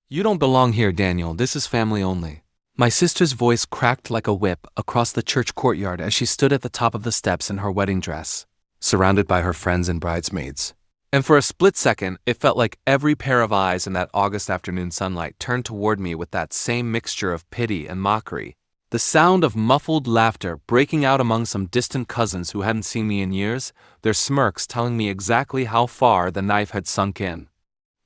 You don't belong here, Daniel. This is family only. My sister's voice cracked like a whip across the church courtyard as she stood at the top of the steps in her wedding dress, surrounded by her friends and bridesmaids. And for a split second, it felt like every pair of eyes in that August afternoon sunlight turned toward me with that same mixture of pity and mockery. The sound of muffled laughter breaking out among some distant cousins who hadn't seen me in years, their smirks telling me exactly how far the knife had sunk in.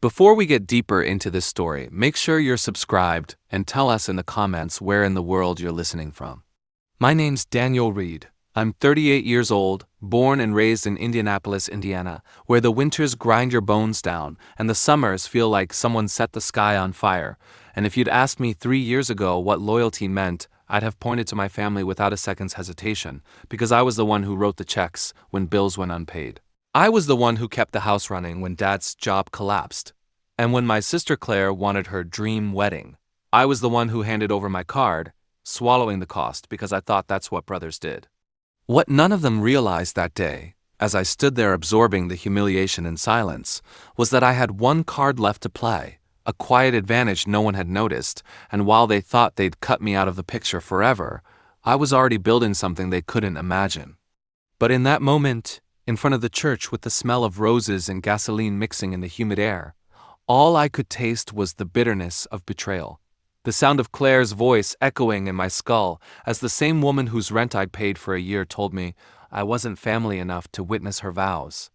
Before we get deeper into this story, make sure you're subscribed and tell us in the comments where in the world you're listening from. My name's Daniel Reed. I'm 38 years old, born and raised in Indianapolis, Indiana, where the winters grind your bones down and the summers feel like someone set the sky on fire. And if you'd asked me 3 years ago what loyalty meant, I'd have pointed to my family without a second's hesitation, because I was the one who wrote the checks when bills went unpaid. I was the one who kept the house running when Dad's job collapsed. And when my sister Claire wanted her dream wedding, I was the one who handed over my card, swallowing the cost because I thought that's what brothers did. What none of them realized that day, as I stood there absorbing the humiliation in silence, was that I had one card left to play, a quiet advantage no one had noticed, and while they thought they'd cut me out of the picture forever, I was already building something they couldn't imagine. But in that moment, in front of the church with the smell of roses and gasoline mixing in the humid air, all I could taste was the bitterness of betrayal. The sound of Claire's voice echoing in my skull as the same woman whose rent I'd paid for a year told me I wasn't family enough to witness her vows.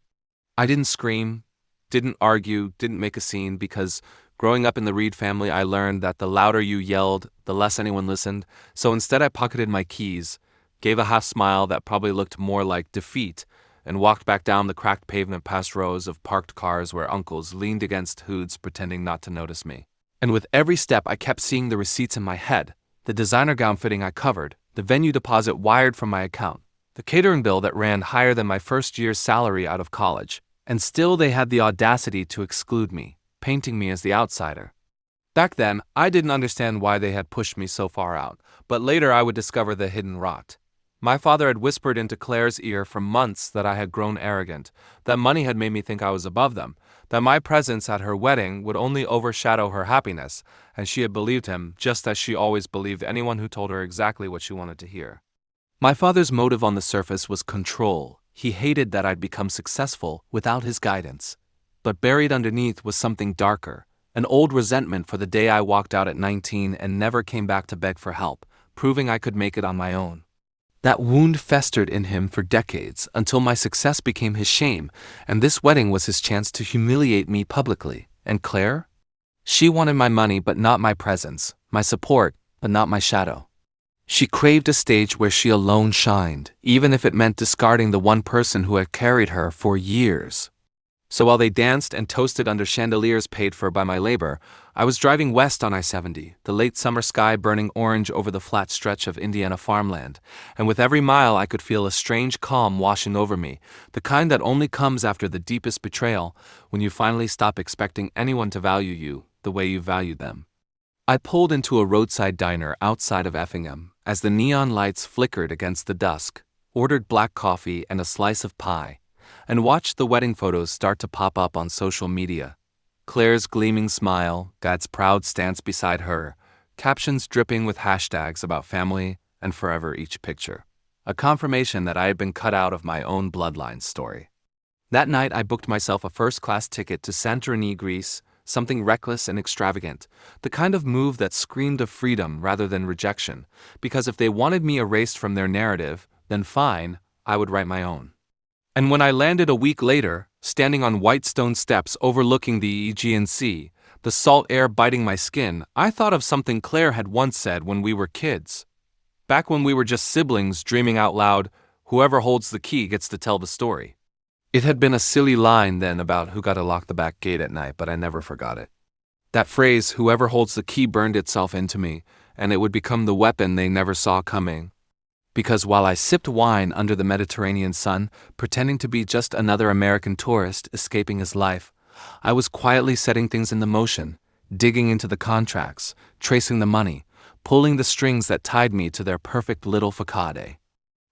I didn't scream, didn't argue, didn't make a scene, because growing up in the Reed family I learned that the louder you yelled, the less anyone listened, so instead I pocketed my keys, gave a half smile that probably looked more like defeat, and walked back down the cracked pavement past rows of parked cars where uncles leaned against hoods pretending not to notice me. And with every step I kept seeing the receipts in my head, the designer gown fitting I covered, the venue deposit wired from my account, the catering bill that ran higher than my first year's salary out of college, and still they had the audacity to exclude me, painting me as the outsider. Back then, I didn't understand why they had pushed me so far out, but later I would discover the hidden rot. My father had whispered into Claire's ear for months that I had grown arrogant, that money had made me think I was above them, that my presence at her wedding would only overshadow her happiness, and she had believed him just as she always believed anyone who told her exactly what she wanted to hear. My father's motive on the surface was control. He hated that I'd become successful without his guidance. But buried underneath was something darker, an old resentment for the day I walked out at 19 and never came back to beg for help, proving I could make it on my own. That wound festered in him for decades until my success became his shame, and this wedding was his chance to humiliate me publicly. And Claire? She wanted my money but not my presence, my support but not my shadow. She craved a stage where she alone shined, even if it meant discarding the one person who had carried her for years. So while they danced and toasted under chandeliers paid for by my labor, I was driving west on I-70, the late summer sky burning orange over the flat stretch of Indiana farmland, and with every mile I could feel a strange calm washing over me, the kind that only comes after the deepest betrayal, when you finally stop expecting anyone to value you the way you valued them. I pulled into a roadside diner outside of Effingham as the neon lights flickered against the dusk, ordered black coffee and a slice of pie, and watched the wedding photos start to pop up on social media. Claire's gleaming smile, Dad's proud stance beside her, captions dripping with hashtags about family and forever each picture. A confirmation that I had been cut out of my own bloodline story. That night I booked myself a first-class ticket to Santorini, Greece, something reckless and extravagant, the kind of move that screamed of freedom rather than rejection, because if they wanted me erased from their narrative, then fine, I would write my own. And when I landed a week later, standing on white stone steps overlooking the Aegean Sea, the salt air biting my skin, I thought of something Claire had once said when we were kids. Back when we were just siblings dreaming out loud, whoever holds the key gets to tell the story. It had been a silly line then about who got to lock the back gate at night, but I never forgot it. That phrase, whoever holds the key, burned itself into me, and it would become the weapon they never saw coming. Because while I sipped wine under the Mediterranean sun, pretending to be just another American tourist escaping his life, I was quietly setting things into motion, digging into the contracts, tracing the money, pulling the strings that tied me to their perfect little facade.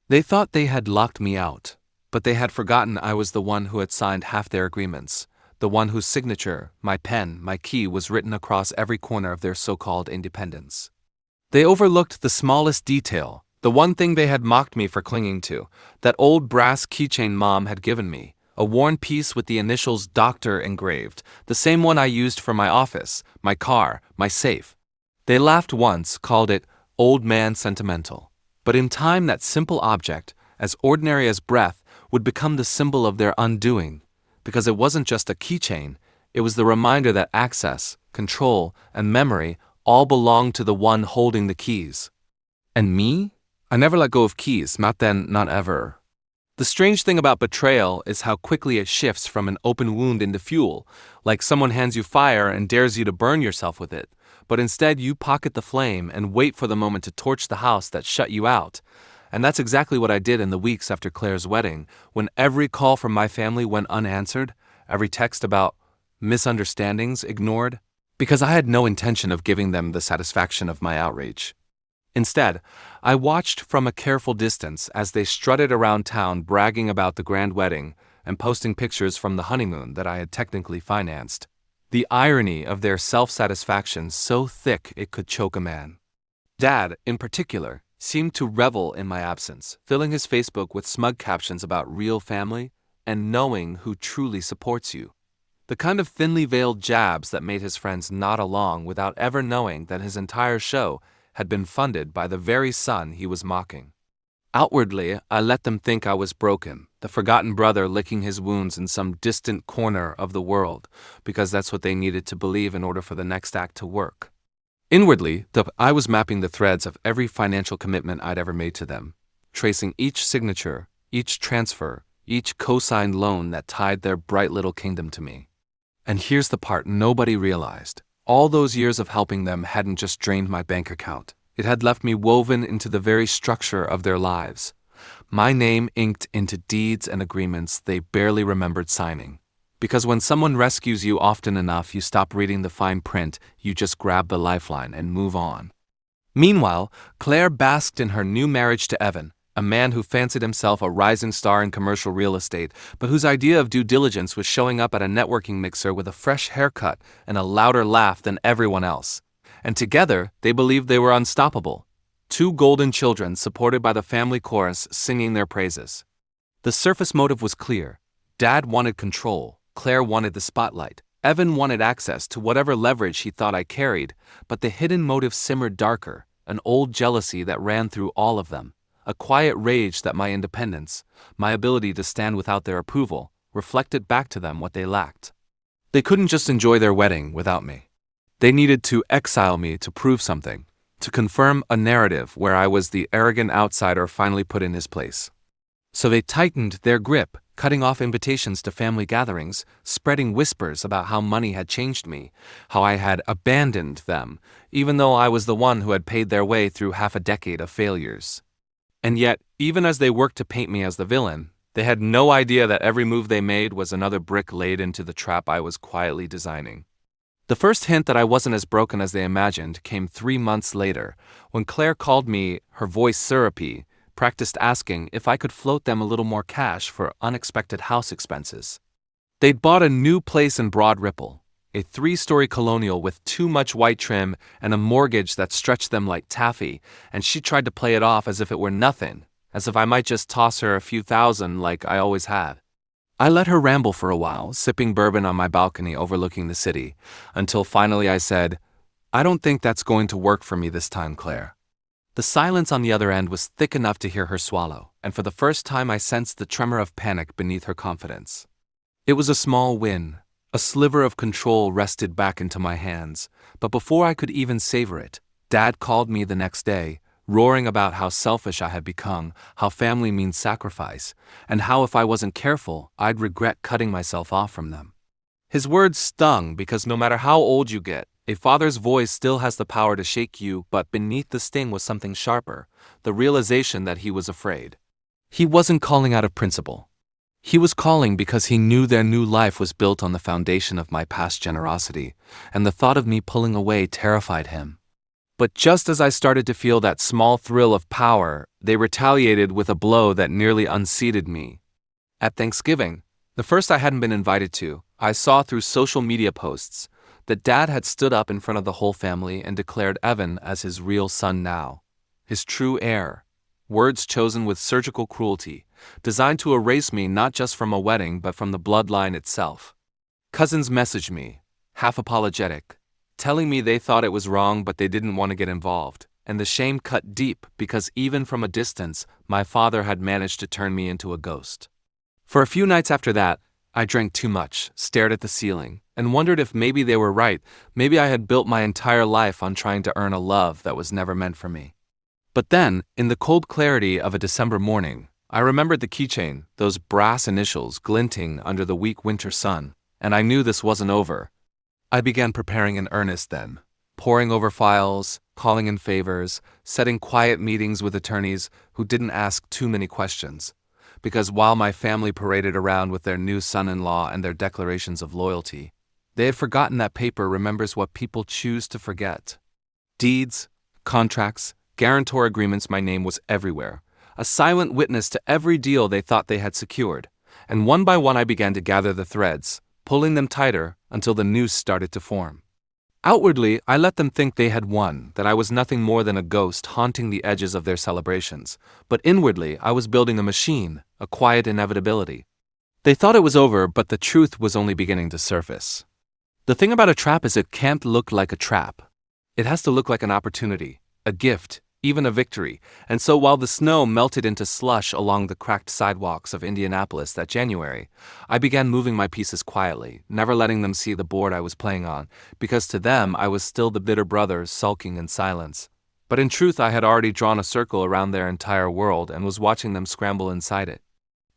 They thought they had locked me out, but they had forgotten I was the one who had signed half their agreements, the one whose signature, my pen, my key was written across every corner of their so-called independence. They overlooked the smallest detail, the one thing they had mocked me for clinging to, that old brass keychain Mom had given me, a worn piece with the initials Doctor engraved, the same one I used for my office, my car, my safe. They laughed once, called it old man sentimental. But in time that simple object, as ordinary as breath, would become the symbol of their undoing, because it wasn't just a keychain, it was the reminder that access, control, and memory all belonged to the one holding the keys. And me? I never let go of keys, not then, not ever. The strange thing about betrayal is how quickly it shifts from an open wound into fuel, like someone hands you fire and dares you to burn yourself with it, but instead you pocket the flame and wait for the moment to torch the house that shut you out. And that's exactly what I did in the weeks after Claire's wedding, when every call from my family went unanswered, every text about misunderstandings ignored, because I had no intention of giving them the satisfaction of my outrage. Instead, I watched from a careful distance as they strutted around town bragging about the grand wedding and posting pictures from the honeymoon that I had technically financed. The irony of their self-satisfaction so thick it could choke a man. Dad, in particular, seemed to revel in my absence, filling his Facebook with smug captions about real family and knowing who truly supports you. The kind of thinly veiled jabs that made his friends nod along without ever knowing that his entire show had been funded by the very son he was mocking. Outwardly, I let them think I was broken, the forgotten brother licking his wounds in some distant corner of the world, because that's what they needed to believe in order for the next act to work. Inwardly, I was mapping the threads of every financial commitment I'd ever made to them, tracing each signature, each transfer, each co-signed loan that tied their bright little kingdom to me. And here's the part nobody realized. All those years of helping them hadn't just drained my bank account. It had left me woven into the very structure of their lives. My name inked into deeds and agreements they barely remembered signing. Because when someone rescues you often enough, you stop reading the fine print, you just grab the lifeline and move on. Meanwhile, Claire basked in her new marriage to Evan, a man who fancied himself a rising star in commercial real estate, but whose idea of due diligence was showing up at a networking mixer with a fresh haircut and a louder laugh than everyone else. And together, they believed they were unstoppable. Two golden children supported by the family chorus singing their praises. The surface motive was clear. Dad wanted control, Claire wanted the spotlight, Evan wanted access to whatever leverage he thought I carried, but the hidden motive simmered darker, an old jealousy that ran through all of them. A quiet rage that my independence, my ability to stand without their approval, reflected back to them what they lacked. They couldn't just enjoy their wedding without me. They needed to exile me to prove something, to confirm a narrative where I was the arrogant outsider finally put in his place. So they tightened their grip, cutting off invitations to family gatherings, spreading whispers about how money had changed me, how I had abandoned them, even though I was the one who had paid their way through half a decade of failures. And yet, even as they worked to paint me as the villain, they had no idea that every move they made was another brick laid into the trap I was quietly designing. The first hint that I wasn't as broken as they imagined came 3 months later, when Claire called me, her voice syrupy, practiced asking if I could float them a little more cash for unexpected house expenses. They'd bought a new place in Broad Ripple, a 3-story colonial with too much white trim and a mortgage that stretched them like taffy, and she tried to play it off as if it were nothing, as if I might just toss her a few thousand like I always had. I let her ramble for a while, sipping bourbon on my balcony overlooking the city, until finally I said, "I don't think that's going to work for me this time, Claire." The silence on the other end was thick enough to hear her swallow, and for the first time I sensed the tremor of panic beneath her confidence. It was a small win. A sliver of control rested back into my hands, but before I could even savor it, Dad called me the next day, roaring about how selfish I had become, how family means sacrifice, and how if I wasn't careful, I'd regret cutting myself off from them. His words stung because no matter how old you get, a father's voice still has the power to shake you, but beneath the sting was something sharper, the realization that he was afraid. He wasn't calling out of principle. He was calling because he knew their new life was built on the foundation of my past generosity, and the thought of me pulling away terrified him. But just as I started to feel that small thrill of power, they retaliated with a blow that nearly unseated me. At Thanksgiving, the first I hadn't been invited to, I saw through social media posts that Dad had stood up in front of the whole family and declared Evan as his real son now, his true heir. Words chosen with surgical cruelty, designed to erase me not just from a wedding but from the bloodline itself. Cousins messaged me, half apologetic, telling me they thought it was wrong but they didn't want to get involved, and the shame cut deep because even from a distance, my father had managed to turn me into a ghost. For a few nights after that, I drank too much, stared at the ceiling, and wondered if maybe they were right. Maybe I had built my entire life on trying to earn a love that was never meant for me. But then, in the cold clarity of a December morning, I remembered the keychain, those brass initials glinting under the weak winter sun, and I knew this wasn't over. I began preparing in earnest then, poring over files, calling in favors, setting quiet meetings with attorneys who didn't ask too many questions. Because while my family paraded around with their new son-in-law and their declarations of loyalty, they had forgotten that paper remembers what people choose to forget. Deeds, contracts, guarantor agreements, my name was everywhere, a silent witness to every deal they thought they had secured, and one by one I began to gather the threads, pulling them tighter until the noose started to form. Outwardly, I let them think they had won, that I was nothing more than a ghost haunting the edges of their celebrations, but inwardly I was building a machine, a quiet inevitability. They thought it was over, but the truth was only beginning to surface. The thing about a trap is it can't look like a trap. It has to look like an opportunity, a gift, even a victory, and so while the snow melted into slush along the cracked sidewalks of Indianapolis that January, I began moving my pieces quietly, never letting them see the board I was playing on, because to them I was still the bitter brother sulking in silence. But in truth I had already drawn a circle around their entire world and was watching them scramble inside it.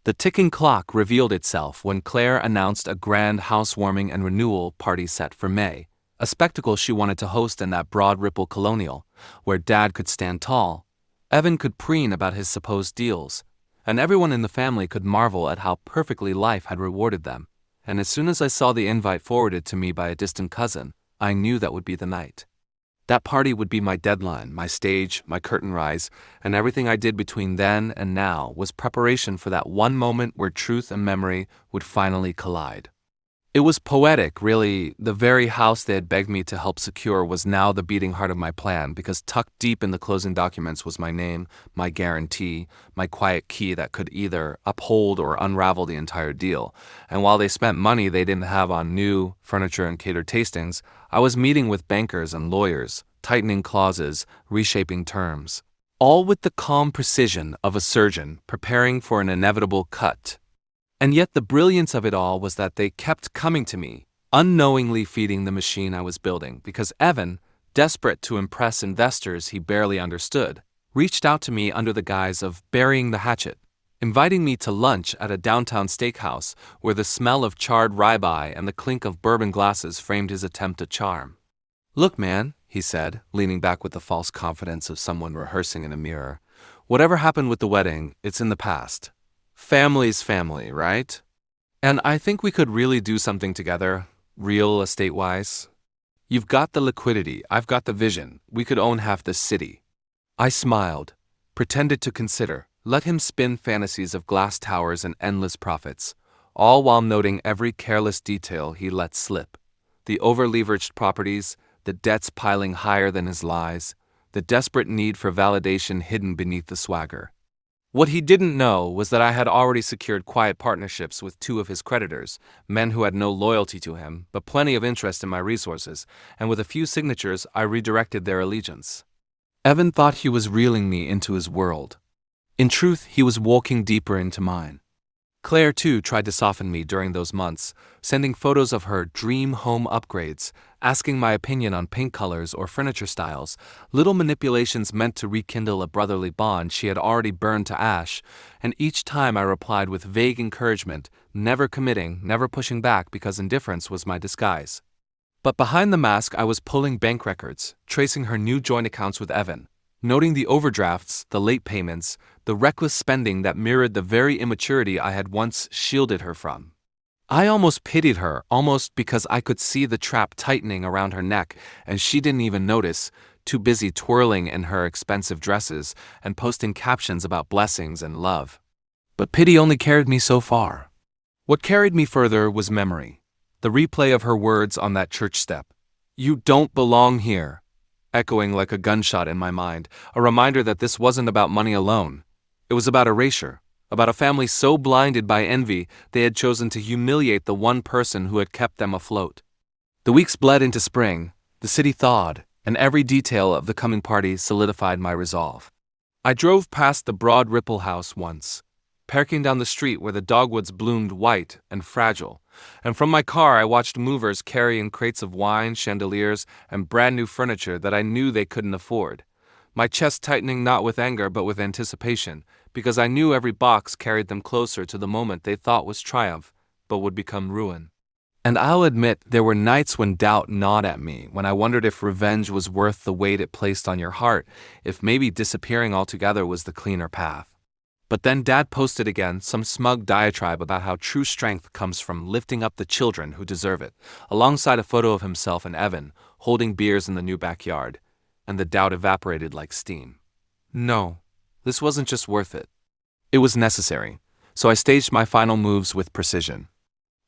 The ticking clock revealed itself when Claire announced a grand housewarming and renewal party set for May, a spectacle she wanted to host in that Broad Ripple Colonial, where Dad could stand tall, Evan could preen about his supposed deals, and everyone in the family could marvel at how perfectly life had rewarded them. And as soon as I saw the invite forwarded to me by a distant cousin, I knew that would be the night. That party would be my deadline, my stage, my curtain rise, and everything I did between then and now was preparation for that one moment where truth and memory would finally collide. It was poetic, really. The very house they had begged me to help secure was now the beating heart of my plan, because tucked deep in the closing documents was my name, my guarantee, my quiet key that could either uphold or unravel the entire deal. And while they spent money they didn't have on new furniture and catered tastings, I was meeting with bankers and lawyers, tightening clauses, reshaping terms, all with the calm precision of a surgeon preparing for an inevitable cut. And yet the brilliance of it all was that they kept coming to me, unknowingly feeding the machine I was building, because Evan, desperate to impress investors he barely understood, reached out to me under the guise of burying the hatchet, inviting me to lunch at a downtown steakhouse where the smell of charred ribeye and the clink of bourbon glasses framed his attempt at charm. "Look, man," he said, leaning back with the false confidence of someone rehearsing in a mirror, "whatever happened with the wedding, it's in the past. Family's family, right? And I think we could really do something together, real estate-wise. You've got the liquidity, I've got the vision. We could own half this city." I smiled, pretended to consider, let him spin fantasies of glass towers and endless profits, all while noting every careless detail he let slip. The over-leveraged properties, the debts piling higher than his lies, the desperate need for validation hidden beneath the swagger. What he didn't know was that I had already secured quiet partnerships with two of his creditors, men who had no loyalty to him, but plenty of interest in my resources, and with a few signatures I redirected their allegiance. Evan thought he was reeling me into his world. In truth, he was walking deeper into mine. Claire, too, tried to soften me during those months, sending photos of her dream home upgrades, asking my opinion on paint colors or furniture styles, little manipulations meant to rekindle a brotherly bond she had already burned to ash, and each time I replied with vague encouragement, never committing, never pushing back because indifference was my disguise. But behind the mask I was pulling bank records, tracing her new joint accounts with Evan, noting the overdrafts, the late payments, the reckless spending that mirrored the very immaturity I had once shielded her from. I almost pitied her, almost because I could see the trap tightening around her neck, and she didn't even notice, too busy twirling in her expensive dresses and posting captions about blessings and love. But pity only carried me so far. What carried me further was memory. The replay of her words on that church step, "You don't belong here," echoing like a gunshot in my mind, a reminder that this wasn't about money alone. It was about erasure, about a family so blinded by envy they had chosen to humiliate the one person who had kept them afloat. The weeks bled into spring, the city thawed, and every detail of the coming party solidified my resolve. I drove past the broad Ripple house once, parking down the street where the dogwoods bloomed white and fragile, and from my car I watched movers carrying crates of wine, chandeliers, and brand new furniture that I knew they couldn't afford. My chest tightening not with anger but with anticipation, because I knew every box carried them closer to the moment they thought was triumph, but would become ruin. And I'll admit there were nights when doubt gnawed at me, when I wondered if revenge was worth the weight it placed on your heart, if maybe disappearing altogether was the cleaner path. But then Dad posted again some smug diatribe about how true strength comes from lifting up the children who deserve it, alongside a photo of himself and Evan holding beers in the new backyard, and the doubt evaporated like steam. No, this wasn't just worth it. It was necessary, so I staged my final moves with precision.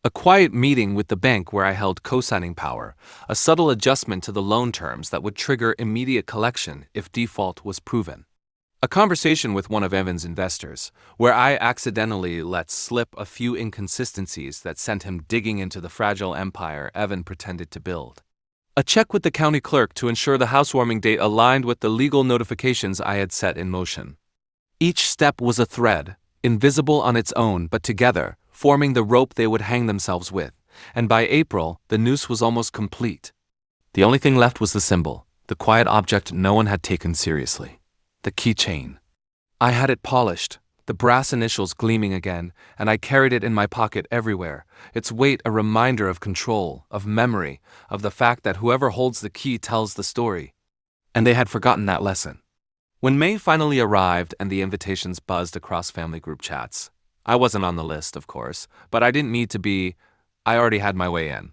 A quiet meeting with the bank where I held co-signing power, a subtle adjustment to the loan terms that would trigger immediate collection if default was proven. A conversation with one of Evan's investors, where I accidentally let slip a few inconsistencies that sent him digging into the fragile empire Evan pretended to build. A check with the county clerk to ensure the housewarming date aligned with the legal notifications I had set in motion. Each step was a thread, invisible on its own but together, forming the rope they would hang themselves with, and by April, the noose was almost complete. The only thing left was the symbol, the quiet object no one had taken seriously. The keychain. I had it polished, the brass initials gleaming again, and I carried it in my pocket everywhere, its weight a reminder of control, of memory, of the fact that whoever holds the key tells the story. And they had forgotten that lesson. When May finally arrived and the invitations buzzed across family group chats, I wasn't on the list, of course, but I didn't need to be. I already had my way in.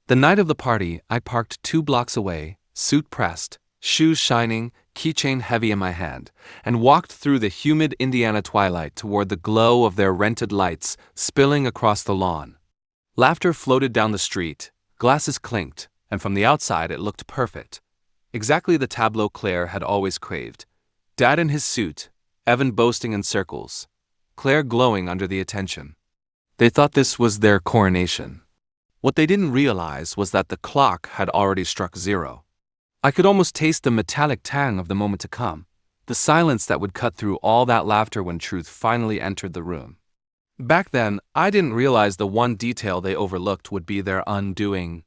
The night of the party, I parked 2 blocks away, suit pressed, shoes shining, keychain heavy in my hand, and walked through the humid Indiana twilight toward the glow of their rented lights spilling across the lawn. Laughter floated down the street, glasses clinked, and from the outside it looked perfect. Exactly the tableau Claire had always craved. Dad in his suit, Evan boasting in circles, Claire glowing under the attention. They thought this was their coronation. What they didn't realize was that the clock had already struck 0. I could almost taste the metallic tang of the moment to come, the silence that would cut through all that laughter when truth finally entered the room. Back then, I didn't realize the one detail they overlooked would be their undoing.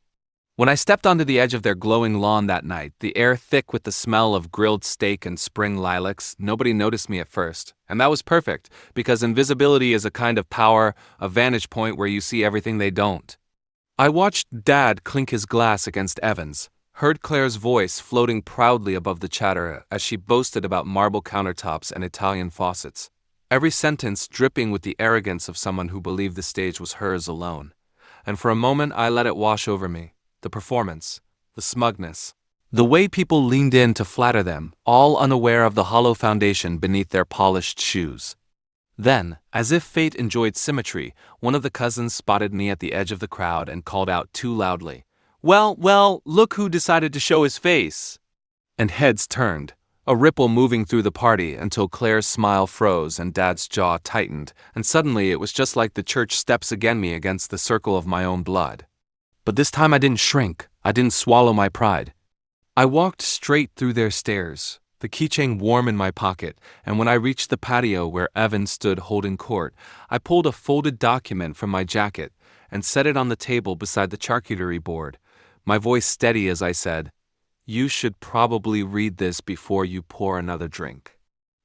When I stepped onto the edge of their glowing lawn that night, the air thick with the smell of grilled steak and spring lilacs, nobody noticed me at first. And that was perfect, because invisibility is a kind of power, a vantage point where you see everything they don't. I watched Dad clink his glass against Evan's, heard Claire's voice floating proudly above the chatter as she boasted about marble countertops and Italian faucets, every sentence dripping with the arrogance of someone who believed the stage was hers alone. And for a moment I let it wash over me. The performance, the smugness, the way people leaned in to flatter them, all unaware of the hollow foundation beneath their polished shoes. Then, as if fate enjoyed symmetry, one of the cousins spotted me at the edge of the crowd and called out too loudly, Well, look who decided to show his face!" And heads turned, a ripple moving through the party until Claire's smile froze and Dad's jaw tightened, and suddenly it was just like the church steps again me against the circle of my own blood. But this time I didn't shrink, I didn't swallow my pride. I walked straight through their stairs, the keychain warm in my pocket, and when I reached the patio where Evan stood holding court, I pulled a folded document from my jacket and set it on the table beside the charcuterie board, my voice steady as I said, "You should probably read this before you pour another drink."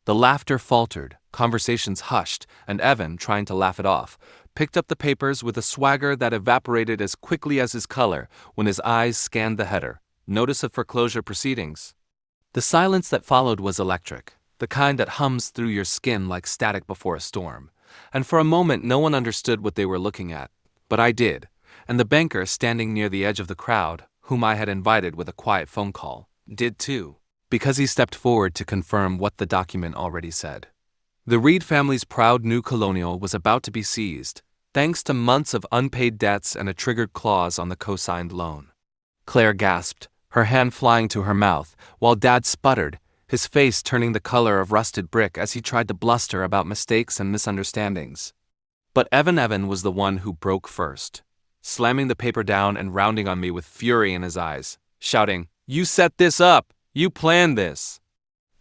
The laughter faltered, conversations hushed, and Evan, trying to laugh it off, picked up the papers with a swagger that evaporated as quickly as his color when his eyes scanned the header, Notice of Foreclosure Proceedings. The silence that followed was electric, the kind that hums through your skin like static before a storm. And for a moment no one understood what they were looking at, but I did, and the banker standing near the edge of the crowd, whom I had invited with a quiet phone call, did too, because he stepped forward to confirm what the document already said. The Reed family's proud new colonial was about to be seized, thanks to months of unpaid debts and a triggered clause on the co-signed loan. Claire gasped, her hand flying to her mouth, while Dad sputtered, his face turning the color of rusted brick as he tried to bluster about mistakes and misunderstandings. But Evan was the one who broke first, slamming the paper down and rounding on me with fury in his eyes, shouting, "You set this up! You planned this!"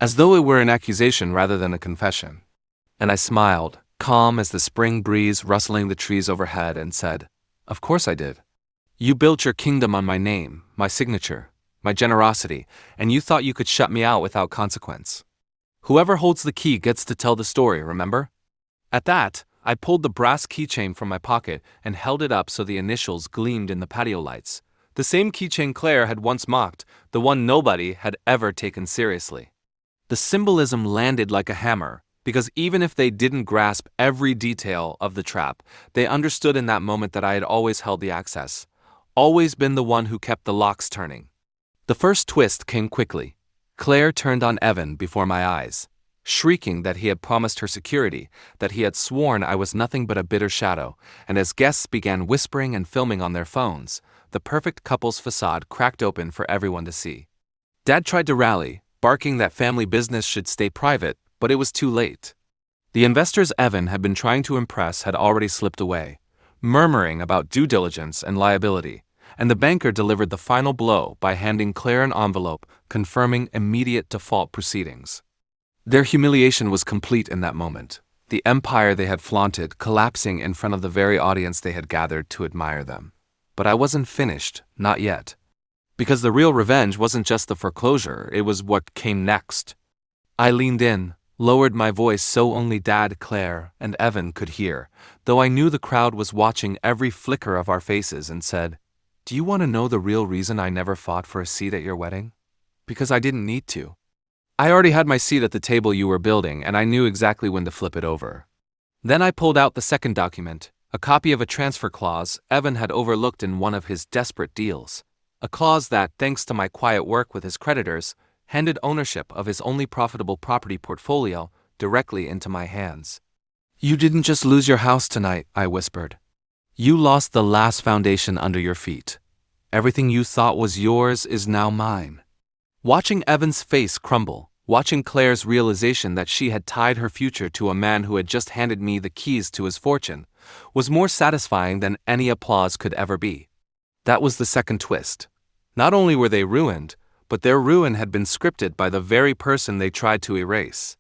As though it were an accusation rather than a confession. And I smiled, calm as the spring breeze rustling the trees overhead, and said, "Of course I did. You built your kingdom on my name, my signature, my generosity, and you thought you could shut me out without consequence. Whoever holds the key gets to tell the story, remember?" At that, I pulled the brass keychain from my pocket and held it up so the initials gleamed in the patio lights. The same keychain Claire had once mocked, the one nobody had ever taken seriously. The symbolism landed like a hammer, because even if they didn't grasp every detail of the trap, they understood in that moment that I had always held the access, always been the one who kept the locks turning. The first twist came quickly. Claire turned on Evan before my eyes, shrieking that he had promised her security, that he had sworn I was nothing but a bitter shadow, and as guests began whispering and filming on their phones, the perfect couple's facade cracked open for everyone to see. Dad tried to rally, barking that family business should stay private, but it was too late. The investors Evan had been trying to impress had already slipped away, murmuring about due diligence and liability, and the banker delivered the final blow by handing Claire an envelope confirming immediate default proceedings. Their humiliation was complete in that moment, the empire they had flaunted collapsing in front of the very audience they had gathered to admire them. But I wasn't finished, not yet. Because the real revenge wasn't just the foreclosure, it was what came next. I leaned in, lowered my voice so only Dad, Claire, and Evan could hear, though I knew the crowd was watching every flicker of our faces, and said, "Do you want to know the real reason I never fought for a seat at your wedding? Because I didn't need to. I already had my seat at the table you were building, and I knew exactly when to flip it over." Then I pulled out the second document, a copy of a transfer clause Evan had overlooked in one of his desperate deals, a clause that, thanks to my quiet work with his creditors, handed ownership of his only profitable property portfolio directly into my hands. "You didn't just lose your house tonight," I whispered. "You lost the last foundation under your feet. Everything you thought was yours is now mine." Watching Evan's face crumble, watching Claire's realization that she had tied her future to a man who had just handed me the keys to his fortune, was more satisfying than any applause could ever be. That was the second twist. Not only were they ruined, but their ruin had been scripted by the very person they tried to erase.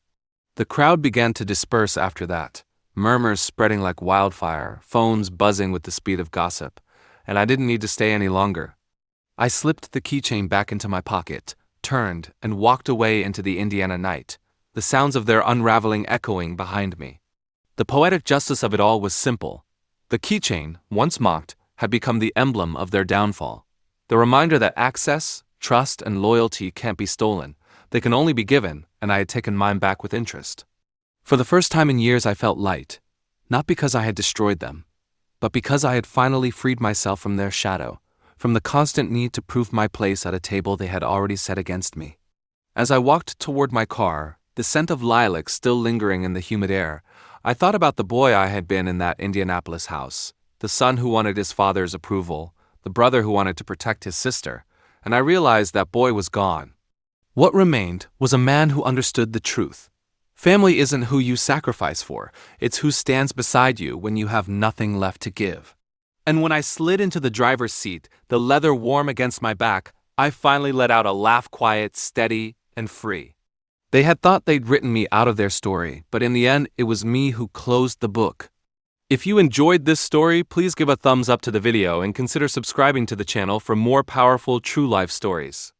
The crowd began to disperse after that, murmurs spreading like wildfire, phones buzzing with the speed of gossip, and I didn't need to stay any longer. I slipped the keychain back into my pocket, turned, and walked away into the Indiana night, the sounds of their unraveling echoing behind me. The poetic justice of it all was simple. The keychain, once mocked, had become the emblem of their downfall. The reminder that access, trust, and loyalty can't be stolen. They can only be given, and I had taken mine back with interest. For the first time in years I felt light, not because I had destroyed them, but because I had finally freed myself from their shadow, from the constant need to prove my place at a table they had already set against me. As I walked toward my car, the scent of lilac still lingering in the humid air, I thought about the boy I had been in that Indianapolis house, the son who wanted his father's approval, the brother who wanted to protect his sister, and I realized that boy was gone. What remained was a man who understood the truth. Family isn't who you sacrifice for, it's who stands beside you when you have nothing left to give. And when I slid into the driver's seat, the leather warm against my back, I finally let out a laugh, quiet, steady, and free. They had thought they'd written me out of their story, but in the end, it was me who closed the book. If you enjoyed this story, please give a thumbs up to the video and consider subscribing to the channel for more powerful true life stories.